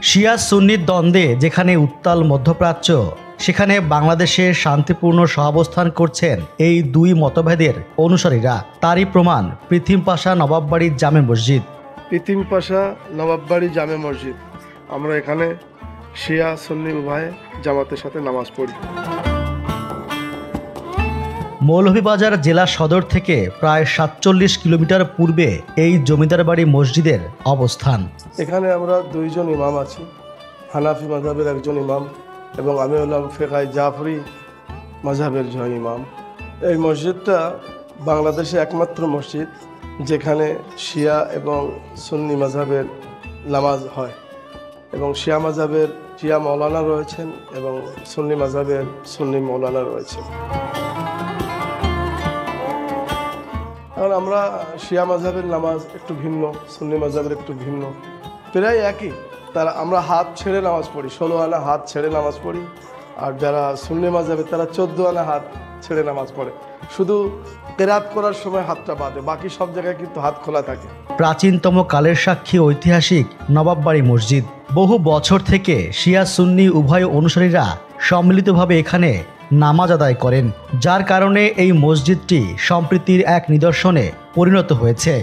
শিয়া সুন্নির দ্বন্দ্বে যেখানে উত্তাল মধ্যপ্রাচ্য, সেখানে বাংলাদেশে শান্তিপূর্ণ সহাবস্থান করছেন এই দুই মতভেদের অনুসারীরা। তারই প্রমাণ পৃথিম পাশা নবাববাড়ি জামে মসজিদ। পৃথিম পাশা নবাববাড়ি জামে মসজিদ, আমরা এখানে শিয়া সুন্নি উভয়ে জামাতের সাথে নামাজ পড়ি। মৌলভীবাজার জেলা সদর থেকে প্রায় ৪৭ কিলোমিটার পূর্বে এই জমিদার বাড়ি মসজিদের অবস্থান। এখানে আমরা দুইজন ইমাম আছি, হানাফি মাযহাবের একজন ইমাম এবং আমি হলাম ফেকায়ে জাফরি মাযহাবের জয় ইমাম। এই মসজিদটা বাংলাদেশে একমাত্র মসজিদ যেখানে শিয়া এবং সুন্নি মাযহাবের নামাজ হয়, এবং শিয়া মাযহাবের শিয়া মৌলানা রয়েছেন এবং সুন্নি মাযহাবের সুন্নি মৌলানা রয়েছেন। এখন আমরা শিয়া মাযহাবের নামাজ একটু ভিন্ন, সুন্নি মাযহাবের একটু ভিন্ন, প্রায় একই। আমরা হাত ছেড়ে নামাজ পড়ি, 16 আনা হাত ছেড়ে নামাজ পড়ি, আর যারা সুন্নি মাযহাবের তারা 14 আনা হাত ছেড়ে নামাজ পড়ে। শুধু কেরাত করার সময় হাতটা বাঁধে, বাকি সব জায়গায় কিন্তু হাত খোলা থাকে। প্রাচীনতম কালের সাক্ষী ঐতিহাসিক নবাববাড়ি মসজিদ। বহু বছর থেকে শিয়া সুন্নি উভয় অনুসারীরা সম্মিলিতভাবে এখানে নামাজ আদায় করেন, যার কারণে এই মসজিদটি সম্প্রীতির এক নিদর্শনে পরিণত হয়েছে।